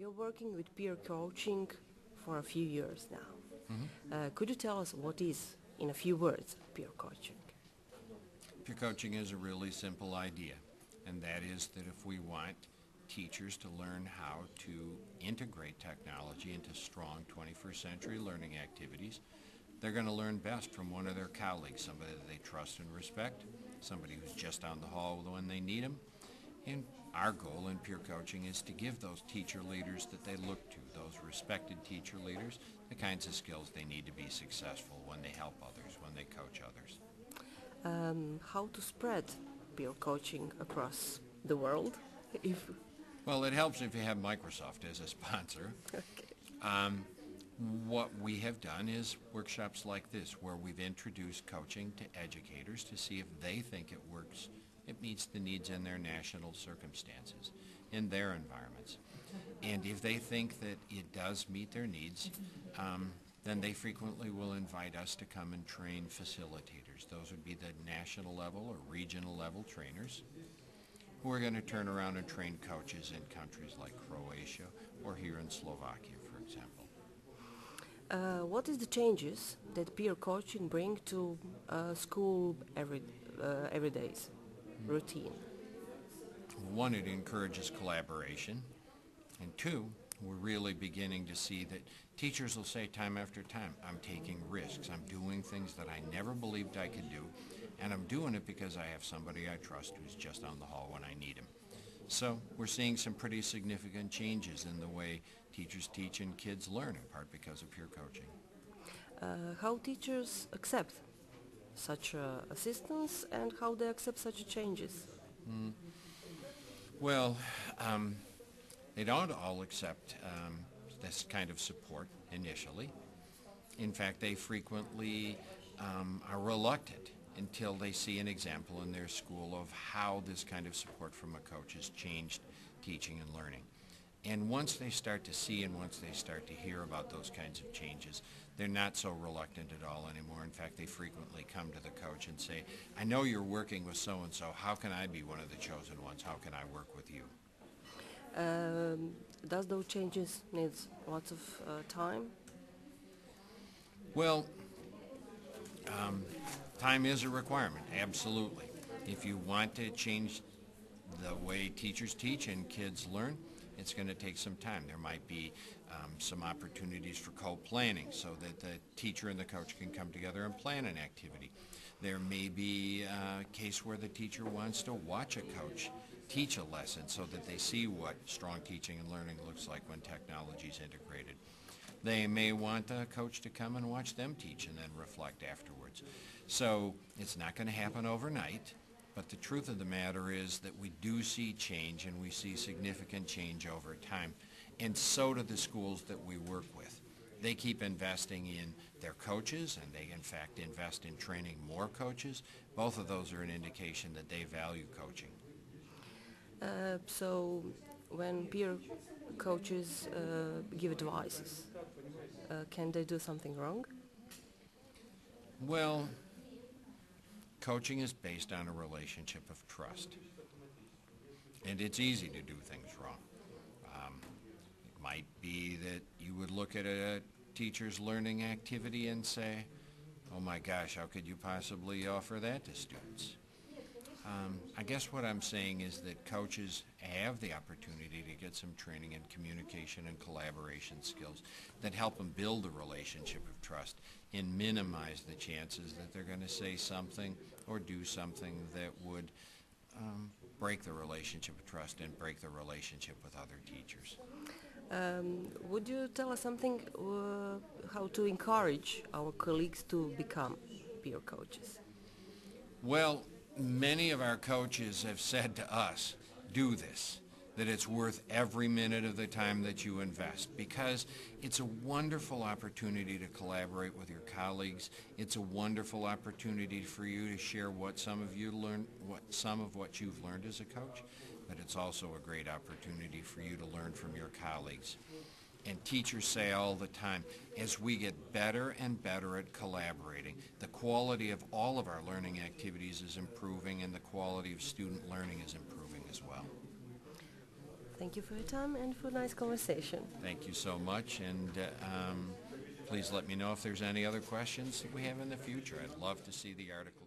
You're working with peer coaching for a few years now. Could you tell us what is, in a few words, peer coaching? Peer coaching is a really simple idea, and that is that if we want teachers to learn how to integrate technology into strong 21st century learning activities, they're going to learn best from one of their colleagues, somebody that they trust and respect, somebody who's just down the hall when they need them. And our goal in peer coaching is to give those teacher leaders that they look to, those respected teacher leaders, the kinds of skills they need to be successful when they help others, when they coach others. How to spread peer coaching across the world? If Well, it helps if you have Microsoft as a sponsor. okay. What we have done is workshops like this where we've introduced coaching to educators to see if they think it works, it meets the needs in their national circumstances, in their environments. And if they think that it does meet their needs, then they frequently will invite us to come and train facilitators. Those would be the national level or regional level trainers who are going to turn around and train coaches in countries like Croatia or here in Slovakia, for example. What is the changes that peer coaching bring to school everyday's routine? One, it encourages collaboration. And two, we're really beginning to see that teachers will say time after time, I'm taking risks. I'm doing things that I never believed I could do. And I'm doing it because I have somebody I trust who's just down the hall when I need him. So we're seeing some pretty significant changes in the way teachers teach and kids learn, in part because of peer coaching. How teachers accept such assistance and how they accept such changes? Well, they don't all accept this kind of support initially. In fact, they frequently are reluctant until they see an example in their school of how this kind of support from a coach has changed teaching and learning. And once they start to see and once they start to hear about those kinds of changes, they're not so reluctant at all anymore. In fact, they frequently come to the coach and say, I know you're working with so-and-so. How can I be one of the chosen ones? How can I work with you? Does those changes need lots of time? Well, time is a requirement, absolutely. If you want to change the way teachers teach and kids learn, it's going to take some time. There might be some opportunities for co-planning so that the teacher and the coach can come together and plan an activity. There may be a case where the teacher wants to watch a coach teach a lesson so that they see what strong teaching and learning looks like when technology is integrated. They may want a coach to come and watch them teach and then reflect afterwards. So it's not going to happen overnight, but the truth of the matter is that we do see change and we see significant change over time. And so do the schools that we work with. They keep investing in their coaches and they in fact invest in training more coaches. Both of those are an indication that they value coaching. So when peer coaches give advices, can they do something wrong? Well, coaching is based on a relationship of trust. And it's easy to do things wrong. It might be that you would look at a teacher's learning activity and say, oh my gosh, how could you possibly offer that to students? I guess what I'm saying is that coaches have the opportunity to get some training in communication and collaboration skills that help them build a relationship of trust and minimize the chances that they're going to say something or do something that would break the relationship of trust and break the relationship with other teachers. Would you tell us something how to encourage our colleagues to become peer coaches? Well, many of our coaches have said to us, do this, that it's worth every minute of the time that you invest because it's a wonderful opportunity to collaborate with your colleagues. It's a wonderful opportunity for you to share what some of you've learned as a coach, but it's also a great opportunity for you to learn from your colleagues. And teachers say all the time, as we get better and better at collaborating, the quality of all of our learning activities is improving and the quality of student learning is improving as well. Thank you for your time and for a nice conversation. Thank you so much, and please let me know if there's any other questions that we have in the future. I'd love to see the article.